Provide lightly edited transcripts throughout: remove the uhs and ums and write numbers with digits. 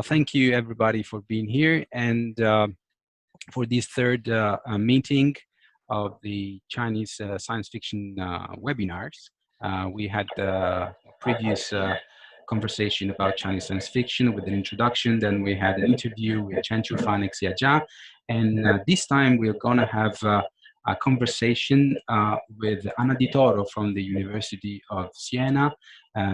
Thank you, everybody, for being here and for this third meeting of the Chinese science fiction webinars. We had previous conversation about Chinese science fiction with an introduction. Then we had an interview with Chen Chufan and Xia Jia. And this time we're going to have a conversation with Anna Di Toro from the University of Siena,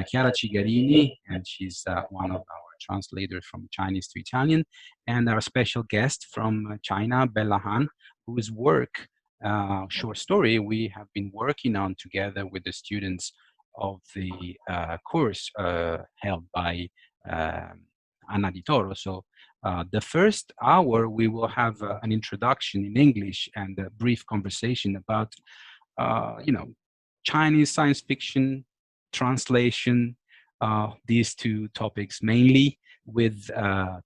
Chiara Cigarini, and she's one of our translators from Chinese to Italian, and our special guest from China, Bella Han, whose work, short story, we have been working on together with the students of the course held by Anna Di Toro. So the first hour, we will have an introduction in English and a brief conversation about, Chinese science fiction, translation, these two topics mainly, with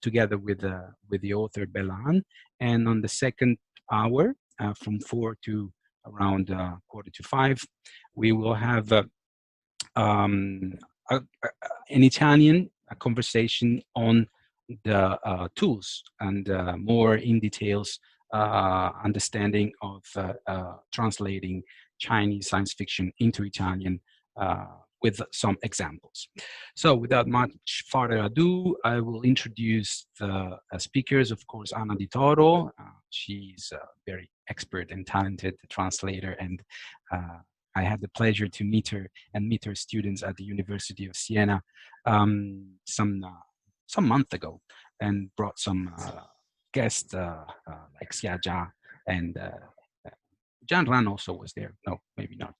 together with the author Bella Han. And on the second hour, from 4 to around 4:45, we will have in Italian a conversation on the tools and more in details understanding of translating Chinese science fiction into Italian with some examples. So without much further ado, I will introduce the speakers. Of course, Anna Di Toro. She's a very expert and talented translator, and I had the pleasure to meet her and meet her students at the University of Siena some month ago, and brought some guests like Xia Jia, and John Ran also was there. No, maybe not.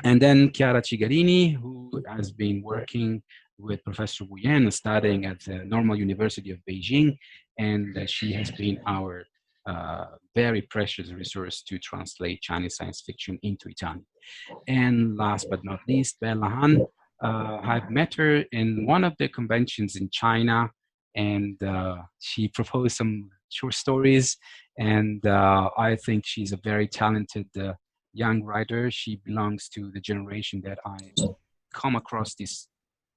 And then Chiara Cigarini, who has been working with Professor Wu Yan, studying at the Normal University of Beijing, and she has been our very precious resource to translate Chinese science fiction into Italian. And last but not least, Bella Han. I've met her in one of the conventions in China, and she proposed some short stories, and I think she's a very talented young writer. She belongs to the generation that I come across this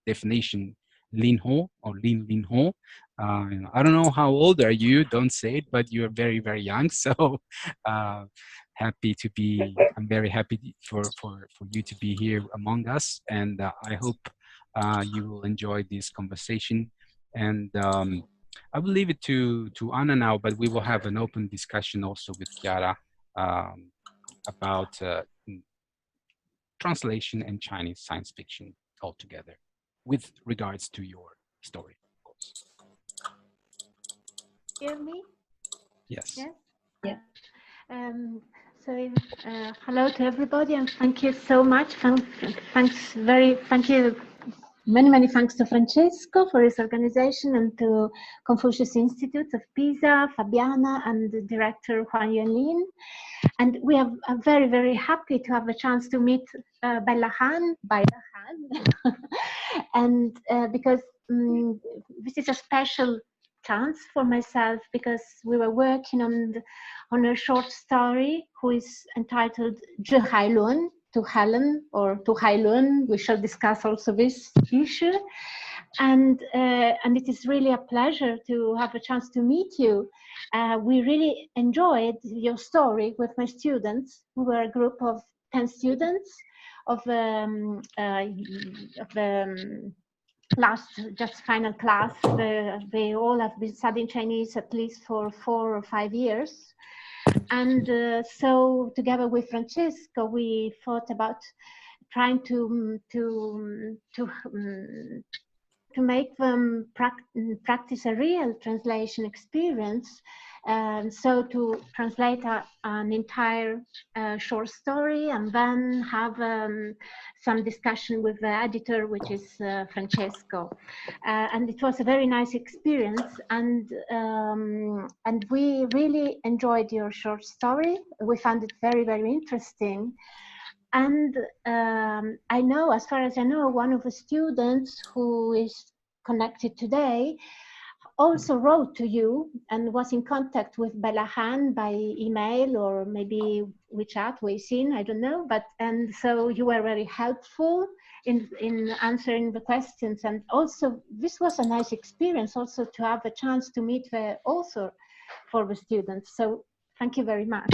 definition, Lin Ho or Lin Ho. I don't know how old are you, don't say it, but you're very, very young. So happy to be, I'm very happy for you to be here among us. And I hope you will enjoy this conversation. And I will leave it to Anna now, but we will have an open discussion also with Chiara about translation and Chinese science fiction altogether, with regards to your story, of course. Hear me? Yes. Yes. Yeah. So hello to everybody, and thank you so much. Many thanks to Francesco for his organization, and to Confucius Institute of Pisa, Fabiana, and the director Huan Yuanlin. And we are very, very happy to have a chance to meet Bella Han, and because this is a special chance for myself, because we were working on a short story who is entitled Zhi Hai Lun, to Helen, or to Hai Lun. We shall discuss also this issue. And it is really a pleasure to have a chance to meet you. We really enjoyed your story with my students. We were a group of 10 students of the last, just final class. They all have been studying Chinese at least for 4 or 5 years. And so together with Francesco, we thought about trying to make them practice a real translation experience. So to translate an entire short story, and then have some discussion with the editor, which is Francesco. And it was a very nice experience, and we really enjoyed your short story. We found it very, very interesting. And I know, as far as I know, one of the students who is connected today also wrote to you and was in contact with Bella Han by email, or maybe WeChat, Weixin, I don't know. And so you were very helpful in answering the questions. And also, this was a nice experience also to have a chance to meet the author for the students. So thank you very much.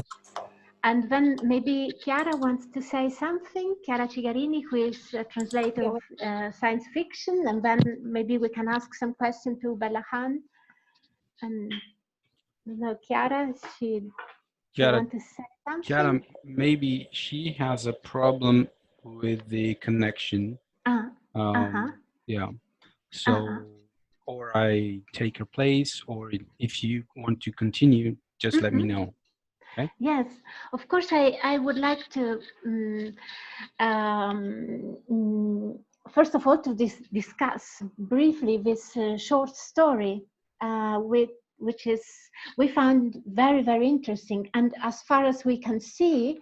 And then maybe Chiara wants to say something. Chiara Cigarini, who is a translator of science fiction, and then maybe we can ask some question to Belahan. And no, Chiara, she want to say something? Chiara, maybe she has a problem with the connection. Yeah. So, or I take her place, or if you want to continue, just let me know. Okay? Yes, of course. I would like to first of all to discuss briefly this short story which is we found very, very interesting. And as far as we can see,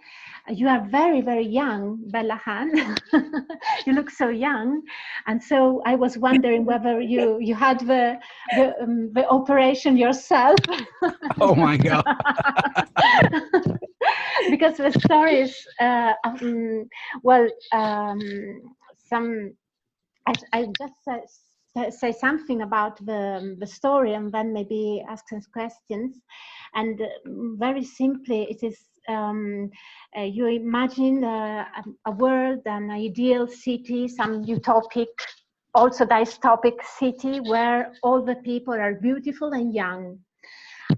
you are very, very young, Belahan. You look so young. And so I was wondering whether you had the operation yourself. Oh my God. Because the story is, I just say something about the story and then maybe ask some questions. And very simply, it is you imagine a world, an ideal city, some utopic, also dystopic city where all the people are beautiful and young,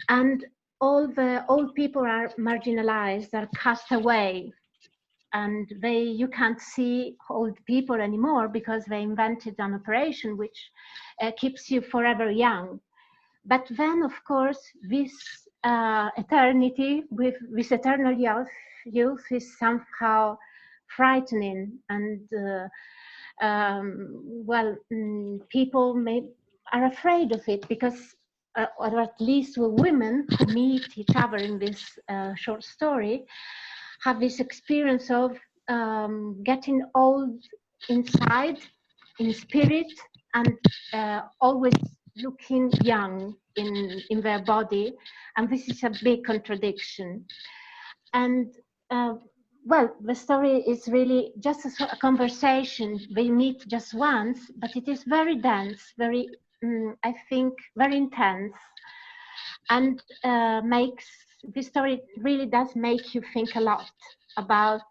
and all the old people are marginalized, are cast away. And you can't see old people anymore because they invented an operation which keeps you forever young. But then, of course, this eternity, with this eternal youth is somehow frightening. And people are afraid of it because, or at least the women who meet each other in this short story, have this experience of getting old inside, in spirit, and always looking young in their body. And this is a big contradiction. And the story is really just a conversation. They meet just once, but it is very dense, very, I think, very intense, and this story really does make you think a lot about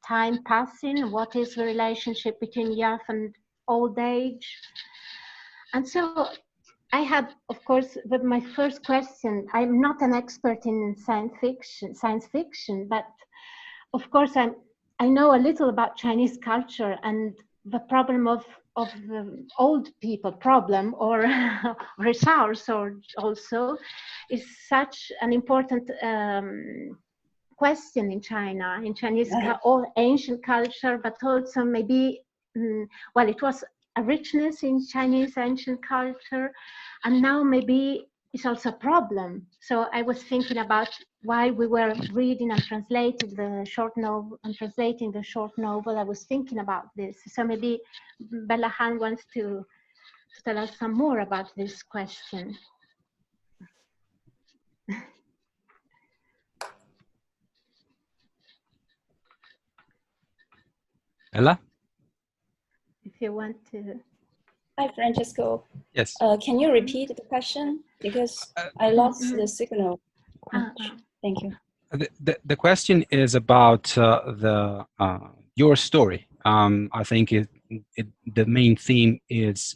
time passing, what is the relationship between youth and old age. And so I had, of course, with my first question, I'm not an expert in science fiction, but of course I know a little about Chinese culture, and the problem of the old people problem, or resource, or also is such an important question in China, in Chinese or ancient culture, but also maybe, it was a richness in Chinese ancient culture, and now maybe it's also a problem. So I was thinking about why we were reading and translating the short novel, I was thinking about this. So maybe Belahan wants to tell us some more about this question. Ella? If you want to. Hi, Francesco. Yes. Can you repeat the question? Because I lost the signal. Thank you. The question is about your story. I think the main theme is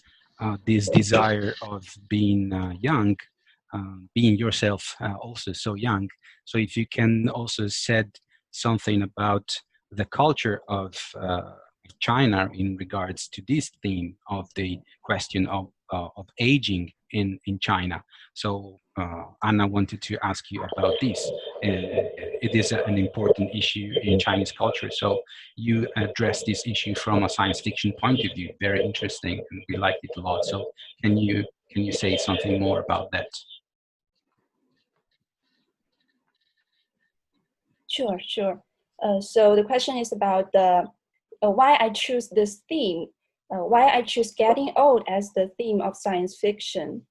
this desire of being young, being yourself also so young. So if you can also said something about the culture of China in regards to this theme of the question of aging in China. So Anna wanted to ask you about this. It is an important issue in Chinese culture. So you address this issue from a science fiction point of view. Very interesting, and we liked it a lot. So can you say something more about that? Sure. So the question is about why I choose this theme, why I choose getting old as the theme of science fiction.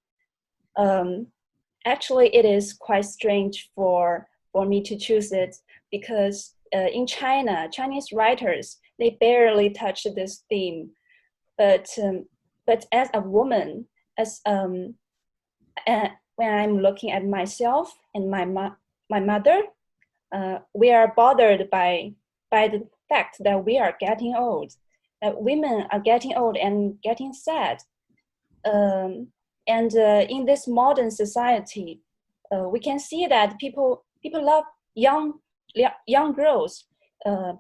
Actually, it is quite strange for me to choose it because in China, Chinese writers, they barely touch this theme. But as a woman, when I'm looking at myself and my mother, we are bothered by the fact that we are getting old, that women are getting old and getting sad. In this modern society, we can see that people love young girls,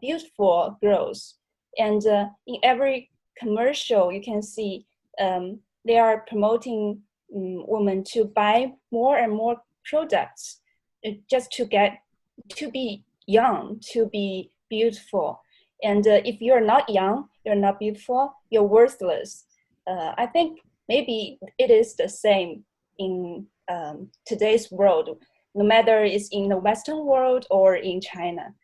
beautiful girls, and in every commercial you can see they are promoting women to buy more and more products just to be young, to be beautiful. And if you're not young, you're not beautiful, you're worthless. I think maybe it is the same in today's world, no matter it's in the Western world or in China.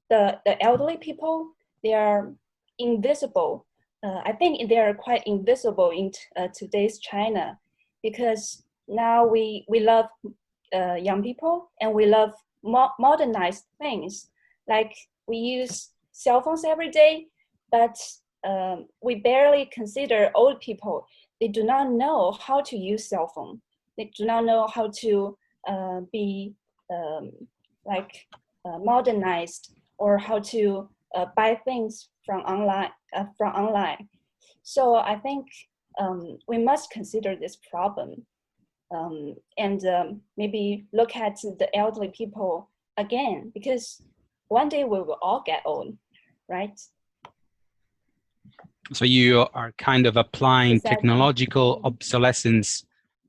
The elderly people, they are invisible. I think they are quite invisible in today's China, because now we love young people, and we love modernized things. Like we use cell phones every day, but we barely consider old people. They do not know how to use cell phone. They do not know how to be modernized, or how to buy things from online. So I think we must consider this problem, and maybe look at the elderly people again, because one day we will all get old, right? So you are kind of applying technological obsolescence,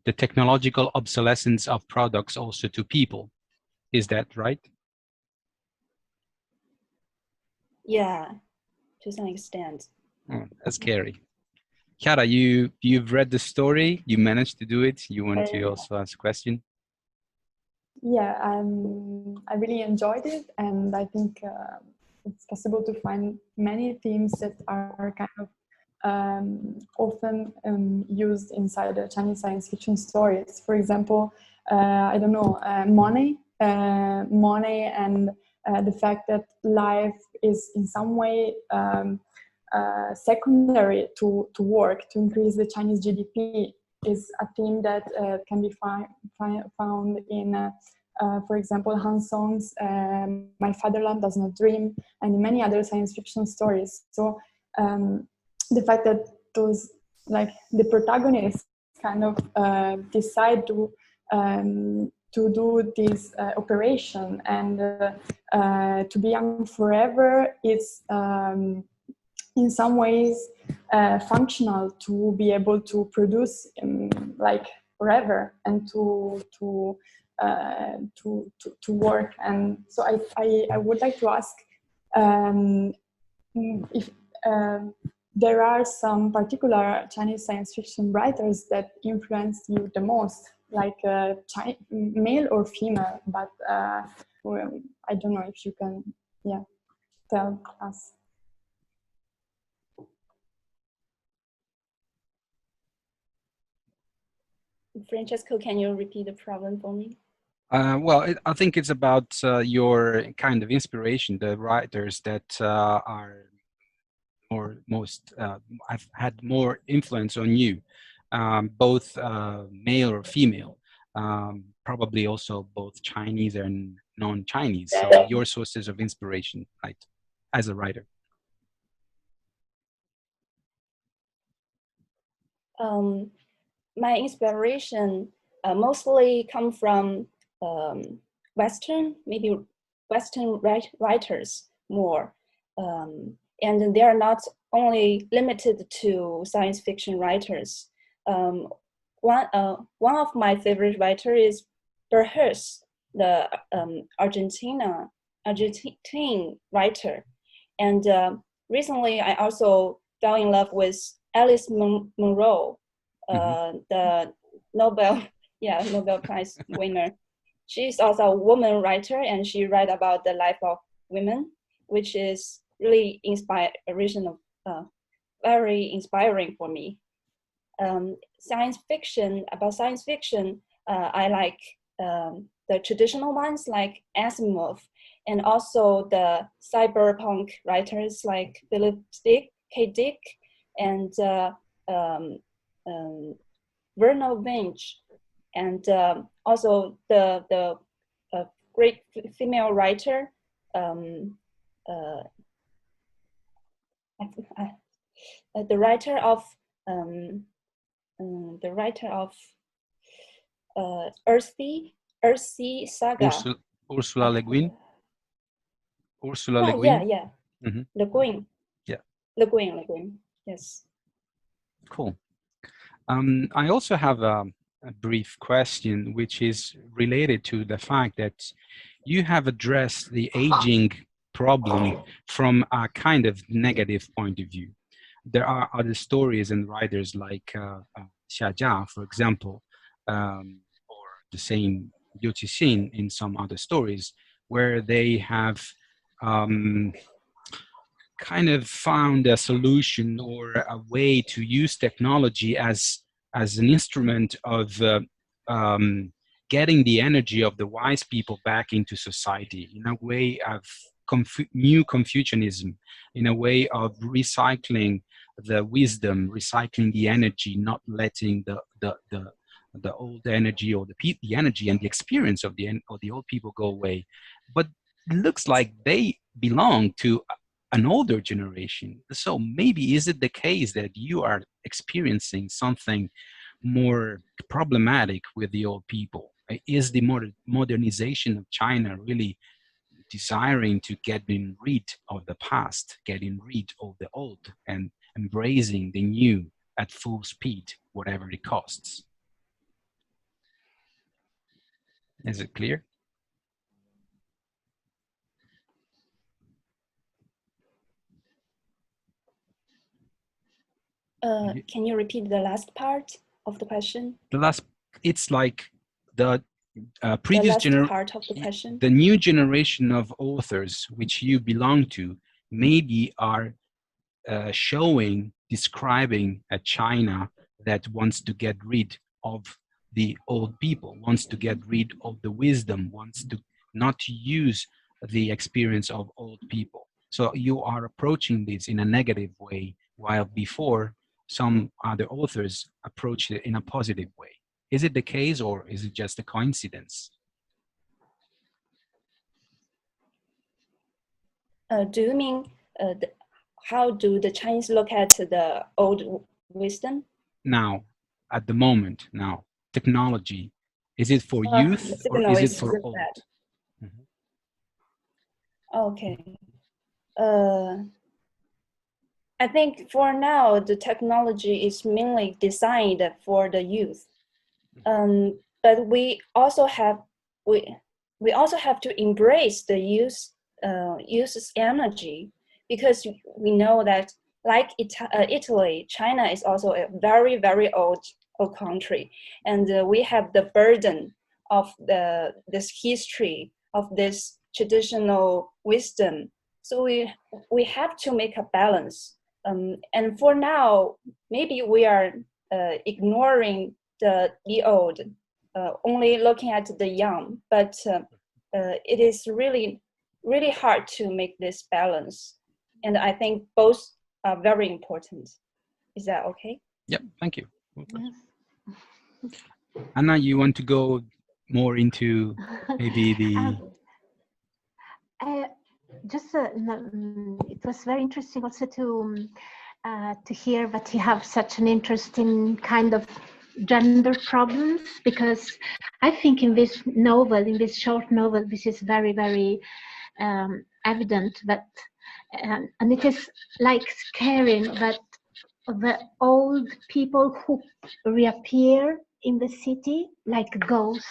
the technological obsolescence of products also to people. Is that right? Yeah, to some extent. Oh, that's scary. Chiara, you've read the story. You managed to do it. You want to also ask a question? Yeah, I really enjoyed it, and I think it's possible to find many themes that are kind of often used inside the Chinese science fiction stories. For example, I don't know, money and the fact that life is in some way secondary to work, to increase the Chinese GDP, is a theme that can be found in, for example, Han Song's My Fatherland Does Not Dream, and in many other science fiction stories. So the fact that those, like, the protagonists kind of decide to do this operation and to be young forever is in some ways functional to be able to produce like forever and to work. And so I would like to ask if there are some particular Chinese science fiction writers that influenced you the most, like male or female, but well, I don't know if you can, yeah, tell us. Francesco, can you repeat the problem for me? Well, I think it's about your kind of inspiration, the writers that are have had more influence on you, both male or female, probably also both Chinese and non-Chinese. So your sources of inspiration, right, as a writer. My inspiration mostly come from Western writers more. And they are not only limited to science fiction writers. One of my favorite writers is Verso, the Argentine writer. And recently I also fell in love with Alice Munro, the Nobel Prize winner. She's also a woman writer, and she writes about the life of women, which is really very inspiring for me. Science fiction, I like the traditional ones like Asimov, and also the cyberpunk writers like Philip K. Dick, and Vernal Vinge, and also the great female writer, the writer of Earthsea Saga. Ursula Le Guin. Ursula Le Guin. Yeah. Mm-hmm. Le Guin. Yeah. Le Guin. Yes. Cool. I also have a brief question, which is related to the fact that you have addressed the aging problem from a kind of negative point of view. There are other stories and writers like Xia Jia, for example, or the same Liu Cixin in some other stories, where they have kind of found a solution or a way to use technology as an instrument of getting the energy of the wise people back into society, in a way of new Confucianism, in a way of recycling the wisdom, recycling the energy, not letting the old energy or the energy and the experience of the old people go away. But it looks like they belong to an older generation. So maybe is it the case that you are experiencing something more problematic with the old people? Is the modernization of China really desiring to getting rid of the past, getting rid of the old, and embracing the new at full speed, whatever it costs? Is it clear? Can you repeat the last part of the question? The last, it's like the previous part of the question. The new generation of authors which you belong to maybe are describing a China that wants to get rid of the old people, wants to get rid of the wisdom, wants to not use the experience of old people. So you are approaching this in a negative way, while before some other authors approached it in a positive way. Is it the case, or is it just a coincidence? Do you mean how do the Chinese look at the old wisdom? Now, at the moment, now, technology, is it for youth or is it for old? Mm-hmm. Okay. I think for now, the technology is mainly designed for the youth. But we also have to embrace the youth's energy, because we know that, like Italy, China is also a very, very old country, and we have the burden of this history, of this traditional wisdom. So we have to make a balance. And for now, maybe we are ignoring the old, only looking at the young. But it is really, really hard to make this balance. And I think both are very important. Is that okay? Yep, thank you. Anna, you want to go more into maybe the... it was very interesting also to hear that you have such an interest in kind of gender problems, because I think in this novel, in this short novel, this is very, very evident that, and it is like scaring that the old people who reappear in the city like ghosts,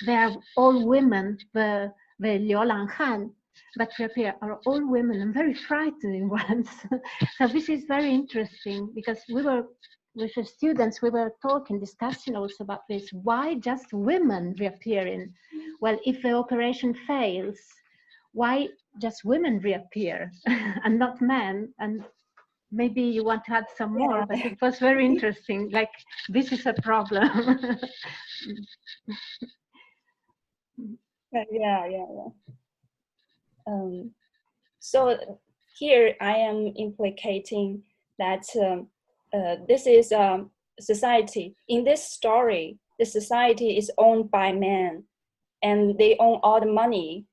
they are all women, the Liu Han that reappear are all women and very frightening ones. So this is very interesting, because we were, with the students, we were discussing also about this. Why just women reappearing? Well, if the operation fails, why just women reappear and not men? And maybe you want to add some more, but it was very interesting. Like, this is a problem. Yeah. So here I am implicating that this is a society. In this story, the society is owned by men, and they own all the money.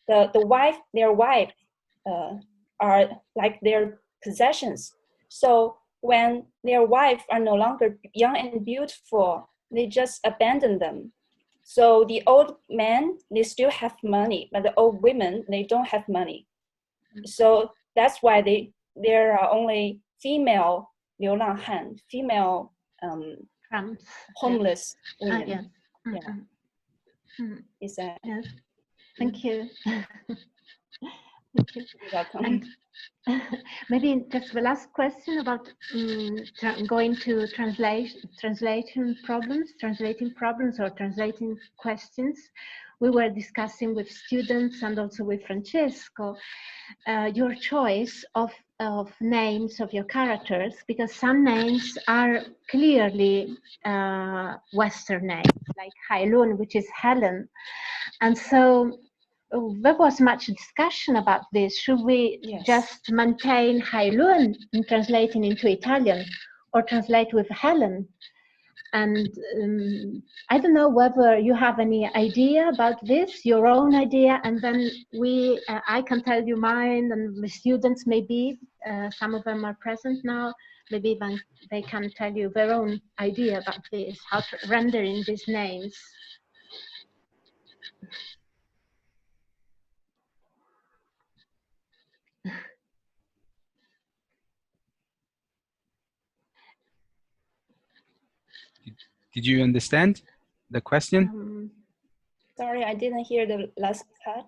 Their wife are like their possessions. So when their wives are no longer young and beautiful, they just abandon them. So the old men, they still have money, but the old women, they don't have money. So that's why there are only female 流浪汉, female homeless women. Yes. Yeah. Is that? Yes. Thank you. Thank you. You're welcome. And maybe just the last question about going to translating problems or translating questions. We were discussing with students and also with Francesco your choice of names of your characters, because some names are clearly Western names, like Hailun, which is Helen. And so there was much discussion about this. Should we just maintain Hailun in translating into Italian, or translate with Helen? And I don't know whether you have any idea about this, your own idea, and then I can tell you mine, and the students maybe, some of them are present now, maybe they can tell you their own idea about this, how to rendering these names. Did you understand the question? Sorry, I didn't hear the last part.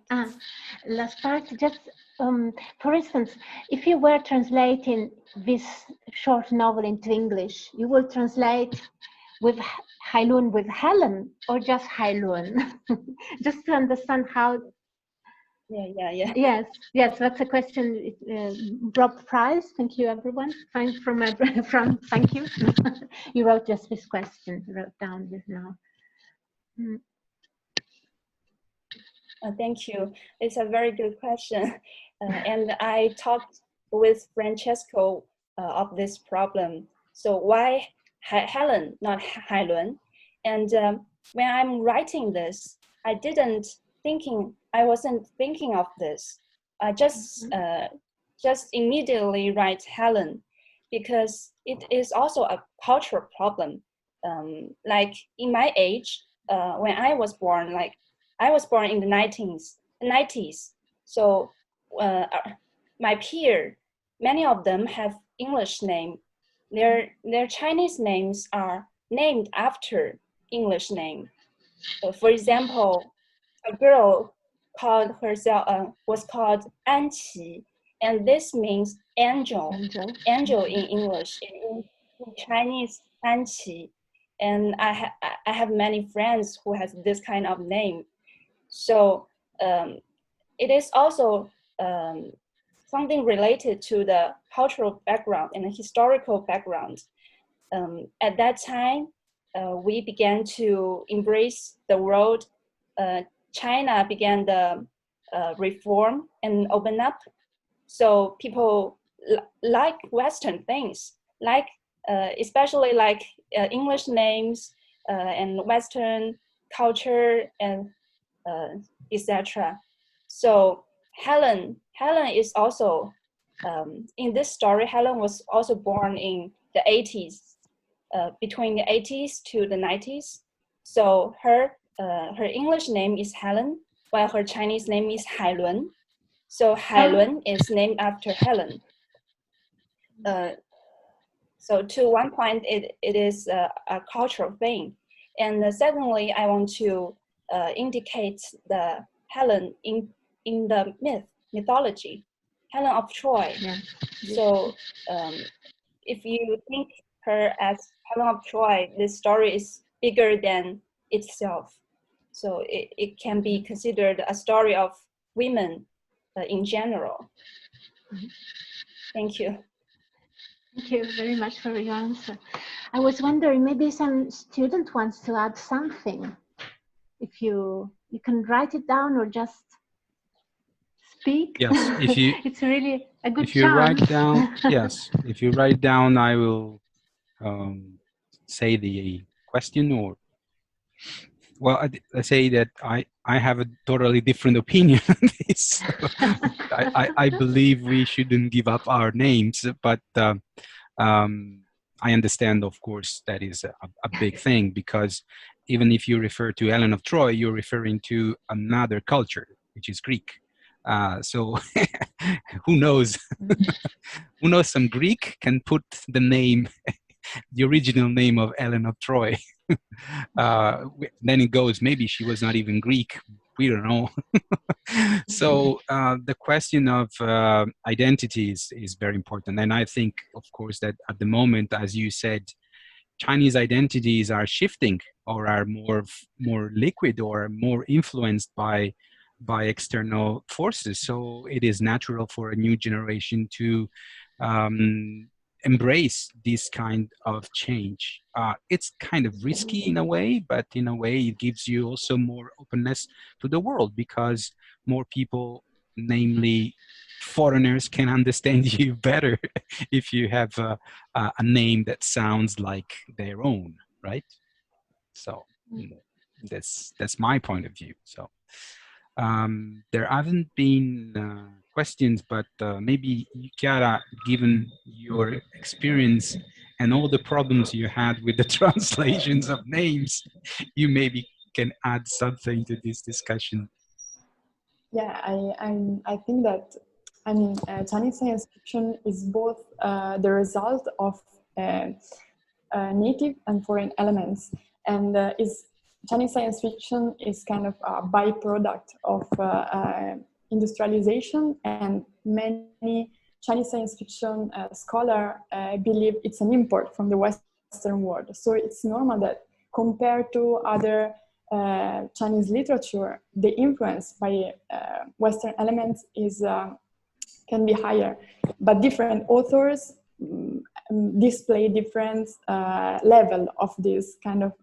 Last part, just for instance, if you were translating this short novel into English, you will translate with Hailun with Helen, or just Hailun? Just to understand how. Yeah. Yes, that's a question. Rob Price, thank you everyone. Thank you. You wrote just this question, wrote down this now. Thank you. It's a very good question. And I talked with Francesco of this problem. So why Helen, not Hailun? And when I'm writing this, I wasn't thinking of this. I just immediately write Helen, because it is also a cultural problem. Like in my age, when I was born, I was born in the 90s. So my peer, many of them have English name. Their Chinese names are named after English name. For example, a girl was called Anqi, and this means angel in English. In Chinese, Anqi. And I have many friends who has this kind of name. So it is also something related to the cultural background and the historical background. At that time, we began to embrace the world. China began the reform and open up. So people like Western things, like especially like English names and Western culture and etc. So Helen is also in this story. Helen was also born in the 80s, between the 80s to the 90s. So her English name is Helen, while her Chinese name is Hailun. So Hailun is named after Helen. So to one point, it is a cultural thing. And secondly, I want to indicate the Helen in the mythology, Helen of Troy. Yeah. So if you think her as Helen of Troy, this story is bigger than itself. So it can be considered a story of women in general. Thank you. Thank you very much for your answer. I was wondering, maybe some student wants to add something. If you You can write it down or just speak. Yes, if you it's really a good if you chance. write down, yes, if you write down, I will say the question, or well, I say that I have a totally different opinion on this. I believe we shouldn't give up our names, but I understand, of course, that is a big thing, because even if you refer to Helen of Troy, you're referring to another culture, which is Greek. So who knows? Who knows? Some Greek can put the name, the original name of Helen of Troy. Then it goes, maybe she was not even Greek. We don't know. So the question of identities is very important. And I think, of course, that at the moment, as you said, Chinese identities are shifting, or are more liquid, or more influenced by external forces. So it is natural for a new generation to embrace this kind of change. It's kind of risky in a way, but in a way it gives you also more openness to the world, because more people, namely foreigners, can understand you better if you have a name that sounds like their own, right? So that's my point of view. So there haven't been questions, but maybe, Chiara, given your experience and all the problems you had with the translations of names, you maybe can add something to this discussion. Yeah, I think that, I mean, Chinese science fiction is both the result of native and foreign elements, and Chinese science fiction is kind of a byproduct of industrialization, and many Chinese science fiction scholars believe it's an import from the Western world. So it's normal that compared to other Chinese literature, the influence by Western elements is can be higher, but different authors display different level of this kind of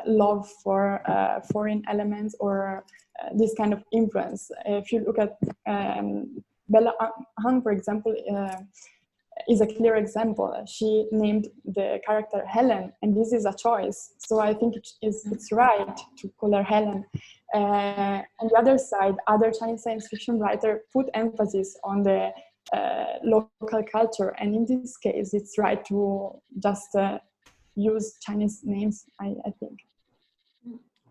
love for foreign elements, or this kind of influence. If you look at Bella Han, for example, is a clear example. She named the character Helen, and this is a choice. So I think it's right to call her Helen. On the other side, other Chinese science fiction writers put emphasis on the local culture, and in this case, it's right to just use Chinese names, I think.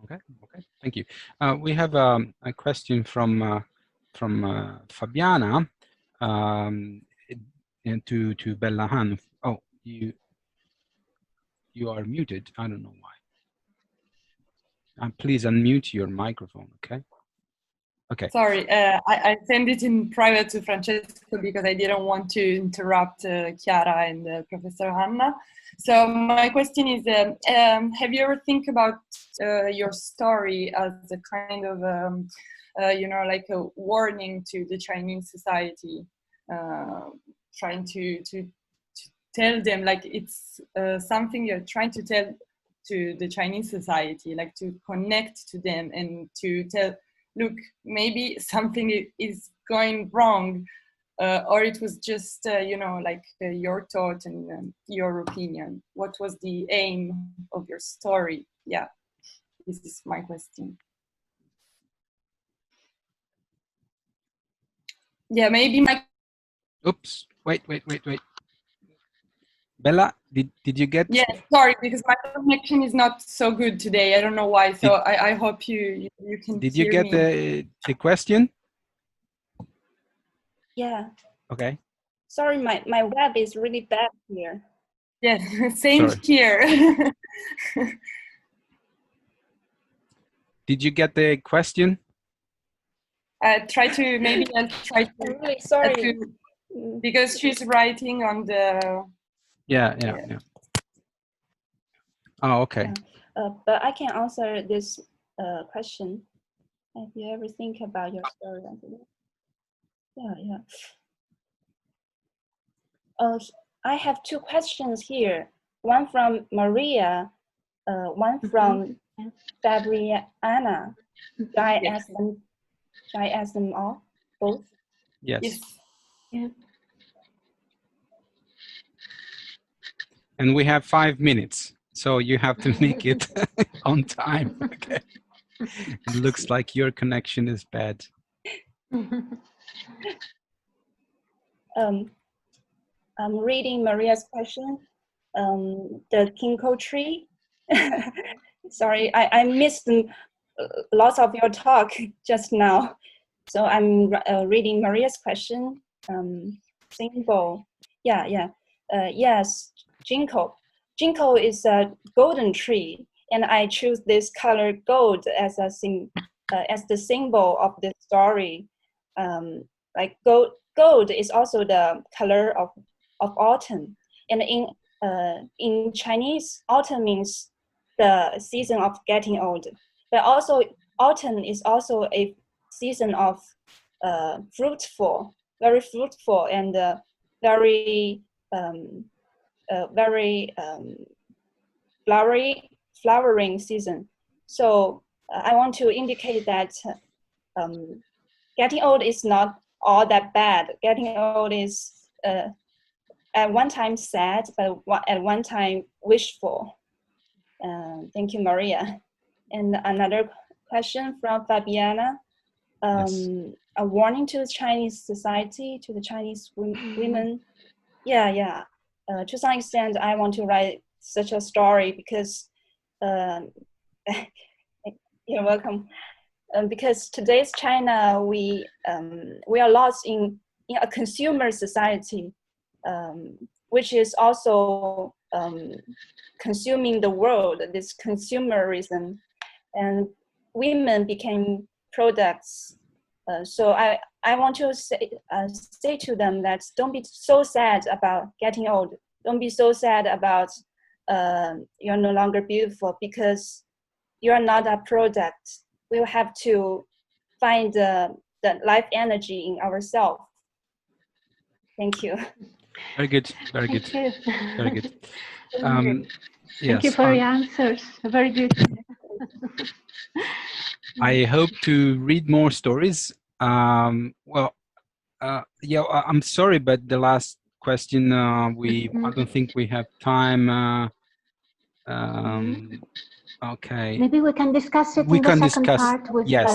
Okay, thank you. We have a question from Fabiana. And to Bella Han. Oh, you are muted. I don't know why. Please unmute your microphone, okay? Okay. Sorry, I sent it in private to Francesco because I didn't want to interrupt Chiara and Professor Anna. So my question is, have you ever think about your story as a kind of, you know, like a warning to the Chinese society? Trying to tell them, like, it's something you're trying to tell to the Chinese society, like to connect to them and to tell, look, maybe something is going wrong, or it was just, you know, like your thought and your opinion. What was the aim of your story? Yeah, this is my question. Yeah, maybe my... Oops, wait. Bella, did you get? Yeah, sorry, because my connection is not so good today. I don't know why. So I hope you can. Did you get the question? Yeah. Okay. Sorry, my web is really bad here. Yeah, same here. Did you get the question? Try to, maybe I'll try to. I'm really sorry. Because she's writing on the. Yeah. Oh, okay. Yeah. But I can answer this question. Have you ever think about your story? Yeah. I have two questions here. One from Maria, one from Fabriana. Should I ask them? Should I ask them all? Both? Yes. Yes. Yeah. And we have 5 minutes, so you have to make it on time. Okay. It looks like your connection is bad. I'm reading Maria's question. The ginkgo tree. Sorry, I missed lots of your talk just now. So I'm reading Maria's question. Symbol. Yes, ginkgo. Ginkgo is a golden tree, and I choose this color gold as as the symbol of the story. Like gold is also the color of autumn, and in Chinese, autumn means the season of getting old. But also, autumn is also a season of fruitful, very fruitful, and very flowering season. So I want to indicate that getting old is not all that bad. Getting old is at one time sad, but at one time wishful. Thank you, Maria. And another question from Fabiana. Yes. A warning to the Chinese society, to the Chinese women. Yeah. To some extent, I want to write such a story because you're welcome. Because today's China, we are lost in a consumer society, which is also consuming the world. This consumerism, and women became products. So I want to say to them that don't be so sad about getting old. Don't be so sad about you're no longer beautiful, because you're not a product. We will have to find the life energy in ourselves. Thank you. Very good. Very good. Thank you. Very good. Thank Yes. you for your answers. Very good. I hope to read more stories. Well, yeah, I'm sorry, but the last question, I don't think we have time. Okay. Maybe we can discuss it We in the can second discuss. part with. Yes.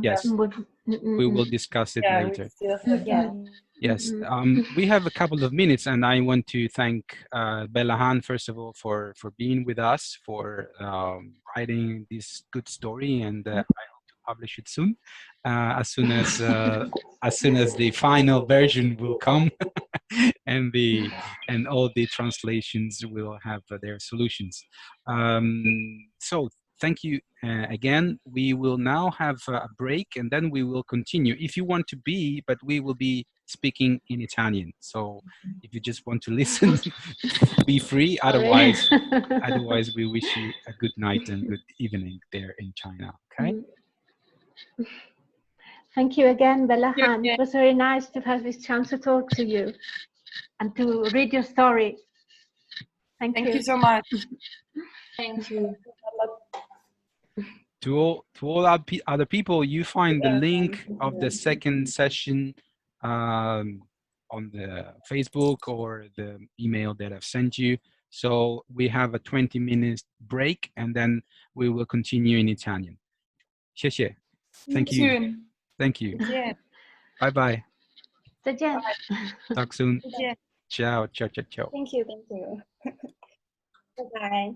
Yes. With, We will discuss it Yeah, later. Yeah. Yes, we have a couple of minutes, and I want to thank Bella Han, first of all, for being with us, for writing this good story, and I hope to publish it soon, as soon as the final version will come, and all the translations will have their solutions. So thank you again. We will now have a break, and then we will continue. If you want to be, but we will be speaking in Italian. So if you just want to listen, be free. Otherwise, we wish you a good night and good evening there in China. Okay. Thank you again, Bella Han. Yeah. It was very nice to have this chance to talk to you and to read your story. Thank you so much. Thank you. To all other people, you find the link of the second session on the Facebook or the email that I've sent you. So we have a 20-minute break, and then we will continue in Italian. 谢谢. Thank you. Soon. Thank you. Yeah. Bye bye. 再见. Talk soon. Yeah. Ciao. Ciao. Ciao. Ciao. Thank you. Bye bye.